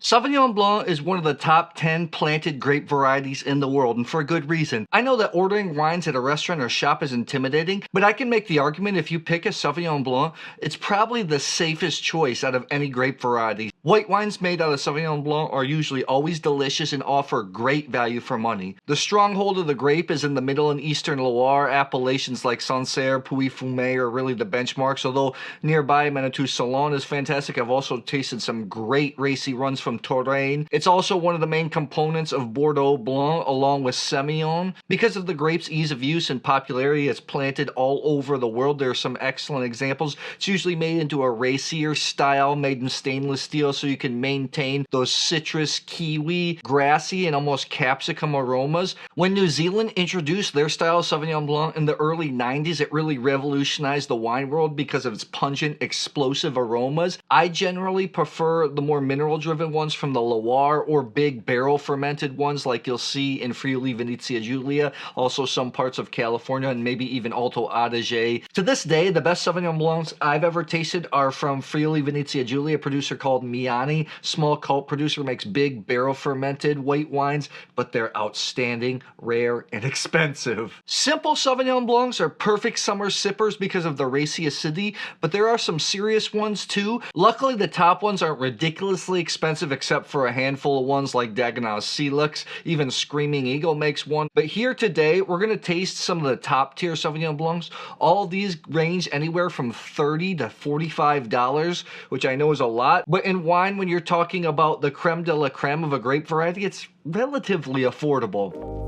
Sauvignon Blanc is one of the top 10 planted grape varieties in the world, and for a good reason. I know that ordering wines at a restaurant or shop is intimidating, but I can make the argument if you pick a Sauvignon Blanc, it's probably the safest choice out of any grape variety. White wines made out of Sauvignon Blanc are usually always delicious and offer great value for money. The stronghold of the grape is in the middle and eastern Loire. Appellations like Sancerre, Pouilly-Fume are really the benchmarks, although nearby Manitou-Salon is fantastic. I've also tasted some great racy runs from Touraine. It's also one of the main components of Bordeaux Blanc along with Semillon. Because of the grape's ease of use and popularity, it's planted all over the world. There are some excellent examples. It's usually made into a racier style, made in stainless steel, so you can maintain those citrus, kiwi, grassy, and almost capsicum aromas. When New Zealand introduced their style of Sauvignon Blanc in the early 90s, it really revolutionized the wine world because of its pungent, explosive aromas. I generally prefer the more mineral-driven ones from the Loire or big barrel-fermented ones like you'll see in Friuli Venezia Giulia, also some parts of California, and maybe even Alto Adige. To this day, the best Sauvignon Blancs I've ever tasted are from Friuli Venezia Giulia, a producer called Miani. Small cult producer, makes big barrel-fermented white wines, but they're outstanding, rare, and expensive. Simple Sauvignon Blancs are perfect summer sippers because of the racy acidity, but there are some serious ones too. Luckily, the top ones aren't ridiculously expensive except for a handful of ones like Dagenau's Celux. Even Screaming Eagle makes one. But here today, we're going to taste some of the top tier Sauvignon Blancs. All of these range anywhere from $30 to $45, which I know is a lot. But in wine, when you're talking about the creme de la creme of a grape variety, it's relatively affordable.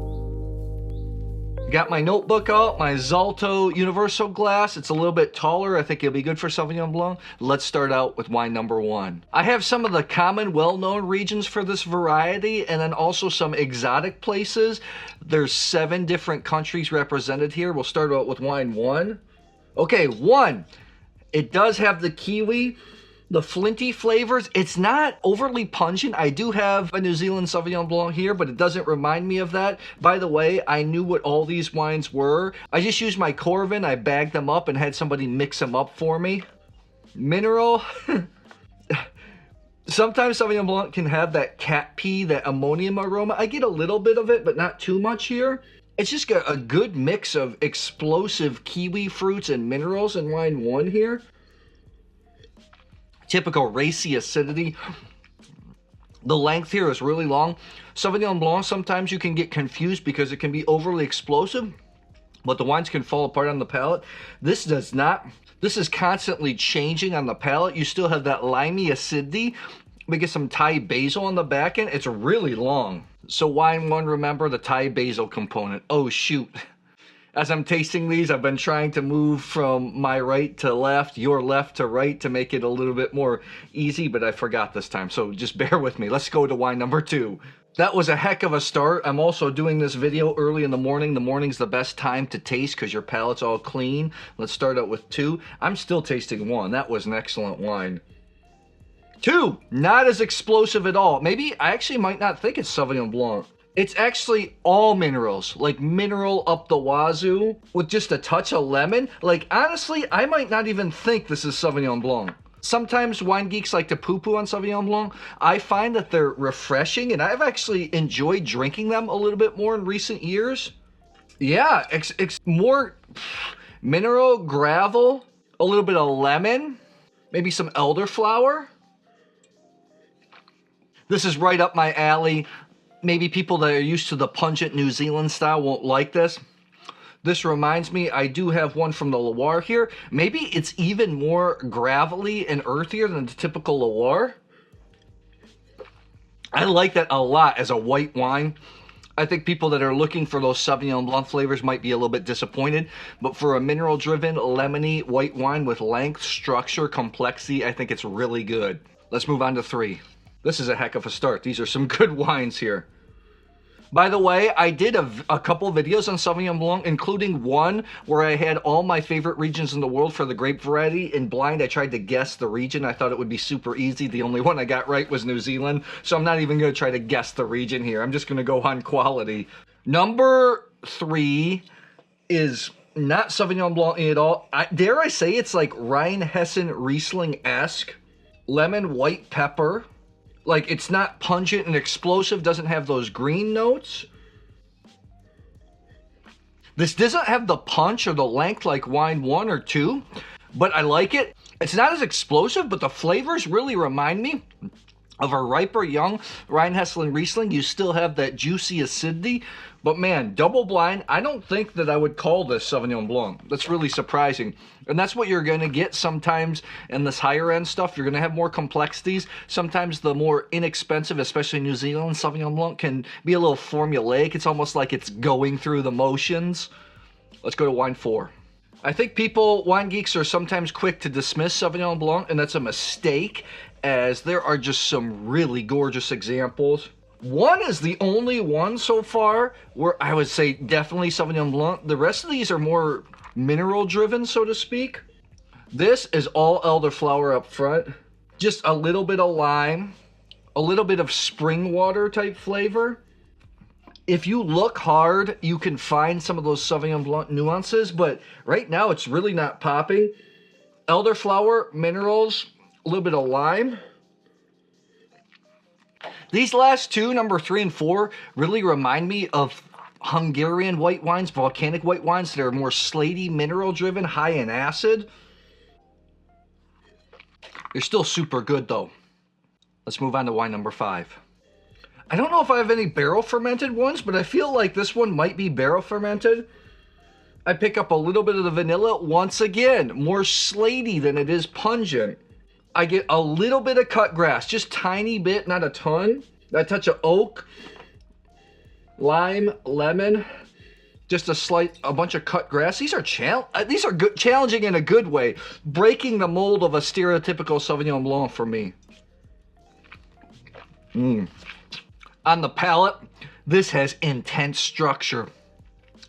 Got my notebook out, my Zalto Universal glass. It's a little bit taller. I think it'll be good for Sauvignon Blanc. Let's start out with wine number one. I have some of the common, well-known regions for this variety, and then also some exotic places. There's 7 different countries represented here. We'll start out with wine one. Okay, one. It does have the kiwi, the flinty flavors. It's not overly pungent. I do have a New Zealand Sauvignon Blanc here, but it doesn't remind me of that. By the way, I knew what all these wines were. I just used my Corvin. I bagged them up and had somebody mix them up for me. Mineral. Sometimes Sauvignon Blanc can have that cat pee, that ammonium aroma. I get a little bit of it, but not too much here. It's just got a good mix of explosive kiwi fruits and minerals in wine one here. Typical racy acidity. The length here is really long. Sauvignon Blanc, sometimes you can get confused because it can be overly explosive, but the wines can fall apart on the palate. This does not. This is constantly changing on the palate. You still have that limey acidity. We get some Thai basil on the back end. It's really long. So wine one, remember the Thai basil component. Oh shoot. As I'm tasting these, I've been trying to move from my right to left, your left to right, to make it a little bit more easy, but I forgot this time, so just bear with me. Let's go to wine number two. That was a heck of a start. I'm also doing this video early in the morning. The morning's the best time to taste because your palate's all clean. Let's start out with two. I'm still tasting one. That was an excellent wine. Two, not as explosive at all. Maybe, I actually might not think it's Sauvignon Blanc. It's actually all minerals, like mineral up the wazoo with just a touch of lemon. Like, honestly, I might not even think this is Sauvignon Blanc. Sometimes wine geeks like to poo-poo on Sauvignon Blanc. I find that they're refreshing, and I've actually enjoyed drinking them a little bit more in recent years. Yeah, more mineral, gravel, a little bit of lemon, maybe some elderflower. This is right up my alley. Maybe people that are used to the pungent New Zealand style won't like this. This reminds me, I do have one from the Loire here. Maybe it's even more gravelly and earthier than the typical Loire. I like that a lot as a white wine. I think people that are looking for those Sauvignon Blanc flavors might be a little bit disappointed. But for a mineral-driven, lemony white wine with length, structure, complexity, I think it's really good. Let's move on to three. This is a heck of a start. These are some good wines here. By the way, I did a couple videos on Sauvignon Blanc, including one where I had all my favorite regions in the world for the grape variety. In blind, I tried to guess the region. I thought it would be super easy. The only one I got right was New Zealand. So I'm not even going to try to guess the region here. I'm just going to go on quality. Number three is not Sauvignon Blanc at all. Dare I say it's like Rheinhessen Riesling-esque. Lemon, white pepper. Like, it's not pungent and explosive, doesn't have those green notes. This doesn't have the punch or the length like wine 1 or 2, but I like it. It's not as explosive, but the flavors really remind me of a riper young Rheinhessen Riesling. You still have that juicy acidity, but man, double blind, I don't think that I would call this Sauvignon Blanc. That's really surprising. And that's what you're gonna get sometimes in this higher end stuff. You're gonna have more complexities. Sometimes the more inexpensive, especially New Zealand Sauvignon Blanc, can be a little formulaic. It's almost like it's going through the motions. Let's go to wine 4. I think wine geeks are sometimes quick to dismiss Sauvignon Blanc, and that's a mistake, as there are just some really gorgeous examples. One is the only one so far where I would say definitely Sauvignon Blanc. The rest of these are more mineral driven, so to speak. This is all elderflower up front. Just a little bit of lime, a little bit of spring water type flavor. If you look hard, you can find some of those Sauvignon Blanc nuances, but right now it's really not popping. Elderflower, minerals, a little bit of lime. These last two, number 3 and 4, really remind me of Hungarian white wines, volcanic white wines that are more slaty, mineral driven, high in acid. They're still super good though. Let's move on to wine number 5. I don't know if I have any barrel fermented ones, but I feel like this one might be barrel fermented. I pick up a little bit of the vanilla. Once again, more slaty than it is pungent. I get a little bit of cut grass, just tiny bit, not a ton. A touch of oak, lime, lemon, just a bunch of cut grass. These are good, challenging in a good way, breaking the mold of a stereotypical Sauvignon Blanc for me. On the palate, this has intense structure.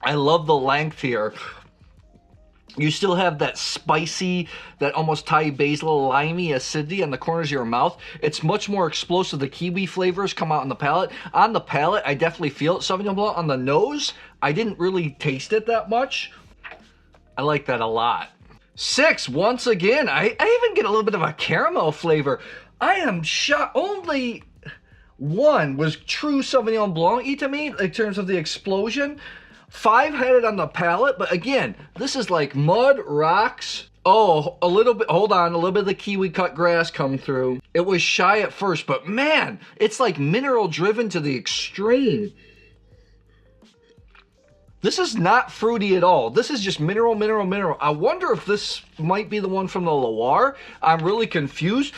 I love the length here. You still have that spicy, that almost Thai basil, limey acidity on the corners of your mouth. It's much more explosive. The kiwi flavors come out on the palate. On the palate, I definitely feel it, Sauvignon Blanc. On the nose, I didn't really taste it that much. I like that a lot. 6, once again, I even get a little bit of a caramel flavor. I am shocked. Only one was true Sauvignon Blanc to me in terms of the explosion. 5 had it on the palate, but again, this is like mud, rocks. Oh, a little bit, hold on, a little bit of the kiwi cut grass come through. It was shy at first, but man, it's like mineral driven to the extreme. This is not fruity at all. This is just mineral, mineral, mineral. I wonder if this might be the one from the Loire. I'm really confused.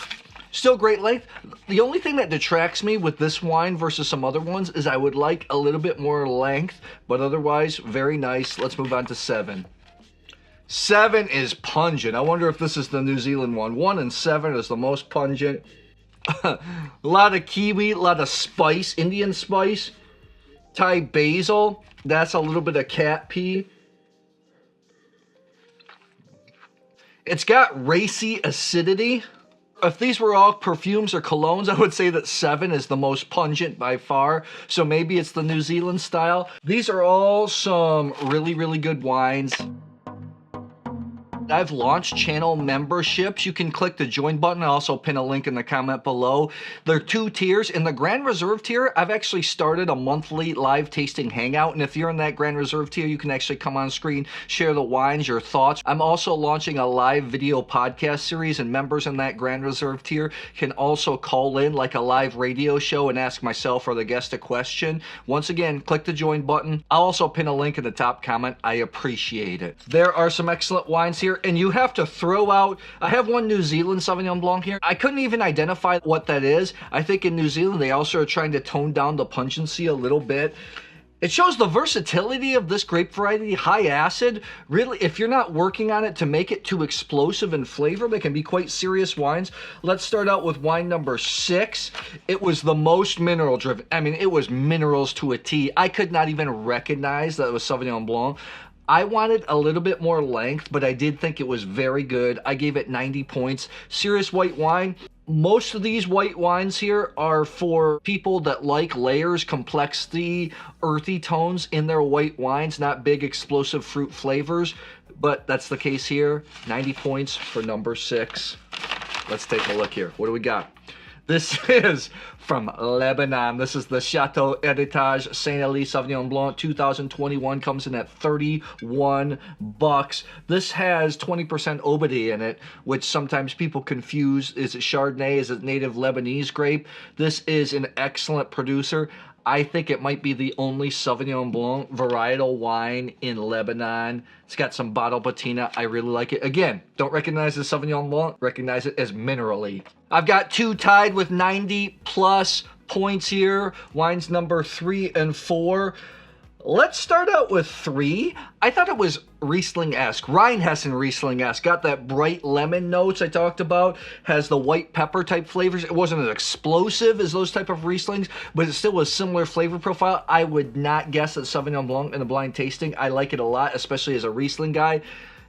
Still great length. The only thing that detracts me with this wine versus some other ones is I would like a little bit more length, but otherwise, very nice. Let's move on to 7. 7 is pungent. I wonder if this is the New Zealand one. 1 and 7 is the most pungent. A lot of kiwi, a lot of spice, Indian spice. Thai basil. That's a little bit of cat pee. It's got racy acidity. If these were all perfumes or colognes, I would say that 7 is the most pungent by far. So maybe it's the New Zealand style. These are all some really, really good wines. I've launched channel memberships. You can click the join button. I also pin a link in the comment below. There are 2 tiers. In the Grand Reserve tier, I've actually started a monthly live tasting hangout. And if you're in that Grand Reserve tier, you can actually come on screen, share the wines, your thoughts. I'm also launching a live video podcast series, and members in that Grand Reserve tier can also call in like a live radio show and ask myself or the guest a question. Once again, click the join button. I'll also pin a link in the top comment. I appreciate it. There are some excellent wines here. And you have to throw out, I have one New Zealand Sauvignon Blanc here. I couldn't even identify what that is. I think in New Zealand, they also are trying to tone down the pungency a little bit. It shows the versatility of this grape variety, high acid. Really, if you're not working on it to make it too explosive in flavor, they can be quite serious wines. Let's start out with wine number 6. It was the most mineral driven. I mean, it was minerals to a T. I could not even recognize that it was Sauvignon Blanc. I wanted a little bit more length, but I did think it was very good. I gave it 90 points. Serious white wine. Most of these white wines here are for people that like layers, complexity, earthy tones in their white wines, not big explosive fruit flavors, but that's the case here. 90 points for number 6. Let's take a look here. What do we got? This is from Lebanon. This is the Château Héritage Saint Elie Sauvignon Blanc 2021. Comes in at 31 bucks. This has 20% obody in it, which sometimes people confuse. Is it Chardonnay? Is it native Lebanese grape? This is an excellent producer. I think it might be the only Sauvignon Blanc varietal wine in Lebanon. It's got some bottle patina. I really like it. Again, don't recognize it as Sauvignon Blanc. Recognize it as minerally. I've got two tied with 90 plus points here. Wines number 3 and 4. Let's start out with 3. I thought it was Riesling-esque, Rheinhessen Riesling-esque. Got that bright lemon notes I talked about. Has the white pepper type flavors. It wasn't as explosive as those type of Rieslings, but it still was similar flavor profile. I would not guess that Sauvignon Blanc in a blind tasting. I like it a lot, especially as a Riesling guy.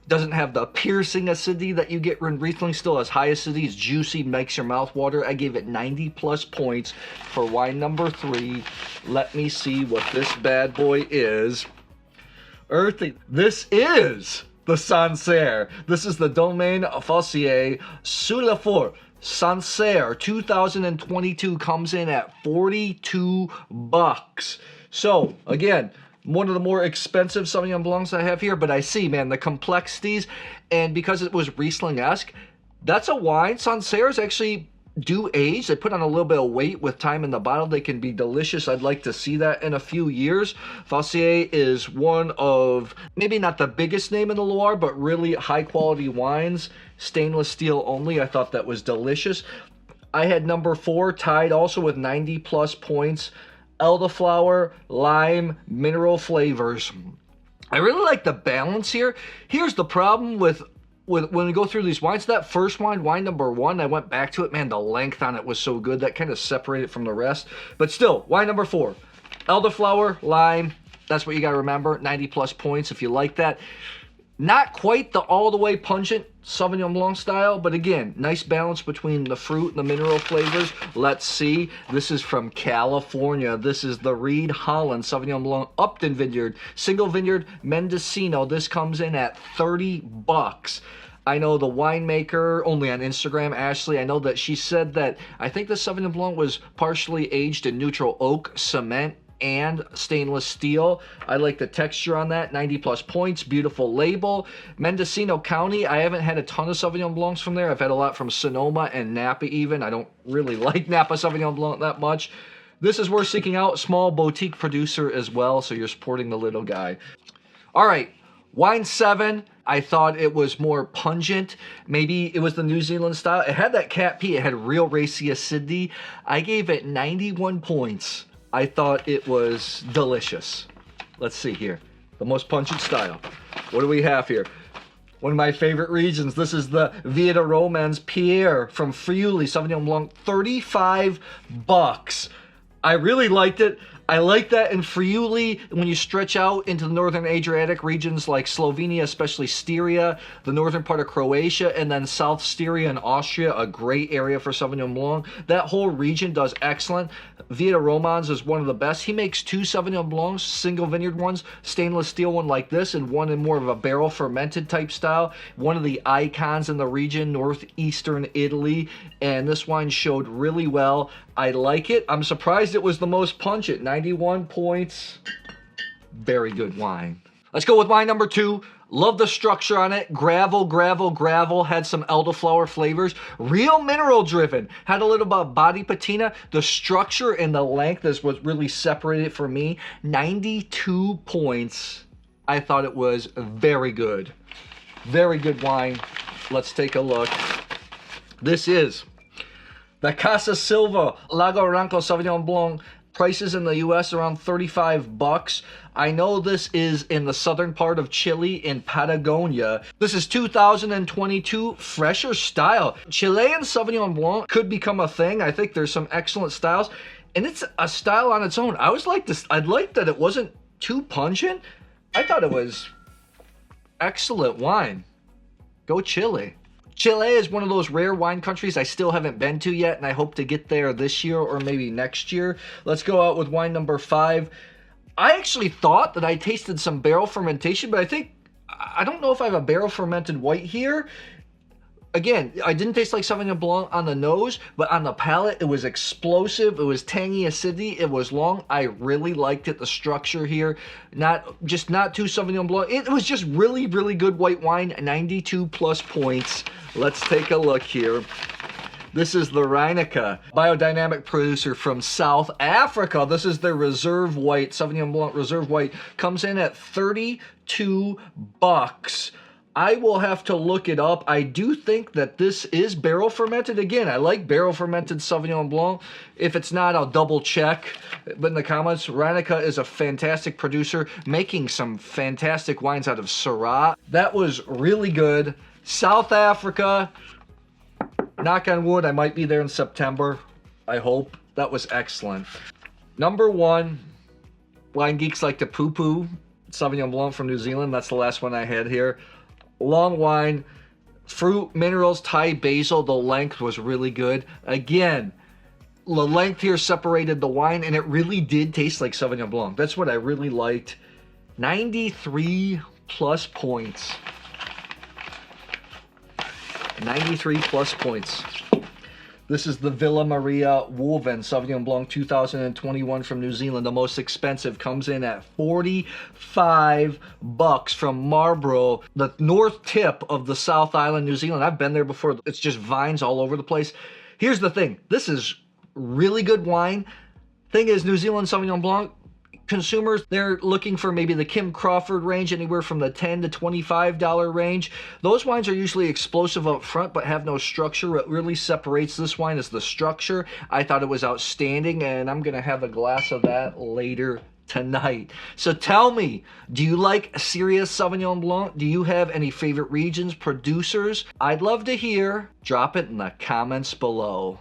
Doesn't have the piercing acidity that you get when Riesling. Still has high acidity. It's juicy, makes your mouth water. I gave it 90 plus points for wine number 3. Let me see what this bad boy is. Earthy. This is the Sancerre. This is the Domaine Fossier Silva Sancerre 2022. Comes in at 42 bucks. So again, one of the more expensive Sauvignon Blancs I have here, but I see, man, the complexities, and because it was Riesling-esque, that's a wine. Sancerres actually do age. They put on a little bit of weight with time in the bottle. They can be delicious. I'd like to see that in a few years. Fossier is one of, maybe not the biggest name in the Loire, but really high-quality wines. Stainless steel only. I thought that was delicious. I had number 4 tied also with 90 plus points. Elderflower, lime, mineral flavors. I really like the balance here. Here's the problem with when we go through these wines. That first wine, wine number 1, I went back to it. Man, the length on it was so good. That kind of separated it from the rest. But still, wine number 4. Elderflower, lime. That's what you got to remember. 90 plus points if you like that. Not quite the all-the-way pungent Sauvignon Blanc style, but again, nice balance between the fruit and the mineral flavors. Let's see. This is from California. This is the Reed Holland Sauvignon Blanc Upton Vineyard, single vineyard Mendocino. This comes in at 30 bucks. I know the winemaker, only on Instagram, Ashley, I know that she said that I think the Sauvignon Blanc was partially aged in neutral oak, cement, and stainless steel. I like the texture on that. 90 plus points. Beautiful label. Mendocino County. I haven't had a ton of Sauvignon Blancs from there. I've had a lot from Sonoma and Napa even. I don't really like Napa Sauvignon Blanc that much. This is worth seeking out. Small boutique producer as well, so you're supporting the little guy. All right. Wine 7. I thought it was more pungent. Maybe it was the New Zealand style. It had that cat pee. It had real racy acidity. I gave it 91 points. I thought it was delicious. Let's see here. The most pungent style. What do we have here? One of my favorite regions. This is the Via de Romans Pierre from Friuli Sauvignon Blanc. 35 bucks. I really liked it. I like that in Friuli, when you stretch out into the northern Adriatic regions like Slovenia, especially Styria, the northern part of Croatia, and then South Styria and Austria, a great area for Sauvignon Blanc. That whole region does excellent. Via de Romans is one of the best. He makes 2 Sauvignon Blancs, single vineyard ones, stainless steel one like this, and one in more of a barrel fermented type style. One of the icons in the region, northeastern Italy, and this wine showed really well. I like it. I'm surprised it was the most pungent. 91 points. Very good wine. Let's go with wine number 2. Love the structure on it. Gravel, gravel, gravel. Had some elderflower flavors. Real mineral driven. Had a little bit of body patina. The structure and the length is what really separated it for me. 92 points. I thought it was very good. Very good wine. Let's take a look. This is the Casa Silva Lago Ranco Sauvignon Blanc. Prices in the U.S. around 35 bucks. I know this is in the southern part of Chile in Patagonia. This is 2022 fresher style. Chilean Sauvignon Blanc could become a thing. I think there's some excellent styles, and it's a style on its own. I liked that it wasn't too pungent. I thought it was excellent wine. Go Chile. Chile is one of those rare wine countries I still haven't been to yet, and I hope to get there this year or maybe next year. Let's go out with wine number 5. I actually thought that I tasted some barrel fermentation, but I don't know if I have a barrel fermented white here. Again, I didn't taste like Sauvignon Blanc on the nose, but on the palate, it was explosive. It was tangy acidity. It was long. I really liked it. The structure here, not too Sauvignon Blanc. It was just really, really good white wine. 92 plus points. Let's take a look here. This is the Reyneke, biodynamic producer from South Africa. This is their Reserve White, Sauvignon Blanc Reserve White. Comes in at 32 bucks. I will have to look it up. I do think that this is barrel fermented. Again, I like barrel fermented Sauvignon Blanc. If it's not, I'll double check. But in the comments, Reyneke is a fantastic producer, making some fantastic wines out of Syrah. That was really good. South Africa. Knock on wood, I might be there in September. I hope. That was excellent. Number one, wine geeks like to poo-poo. Sauvignon Blanc from New Zealand. That's the last one I had here. Long wine, fruit, minerals, Thai basil. The length was really good. Again, the length here separated the wine, and it really did taste like Sauvignon Blanc. That's what I really liked. 93 plus points. 93 plus points. This is the Villa Maria Woolven Sauvignon Blanc 2021 from New Zealand. The most expensive comes in at 45 bucks from Marlborough, the north tip of the South Island, New Zealand. I've been there before. It's just vines all over the place. Here's the thing. This is really good wine. Thing is, New Zealand Sauvignon Blanc, consumers, they're looking for maybe the Kim Crawford range, anywhere from the $10 to $25 range. Those wines are usually explosive up front, but have no structure. What really separates this wine is the structure. I thought it was outstanding, and I'm going to have a glass of that later tonight. So tell me, do you like serious Sauvignon Blanc? Do you have any favorite regions, producers? I'd love to hear. Drop it in the comments below.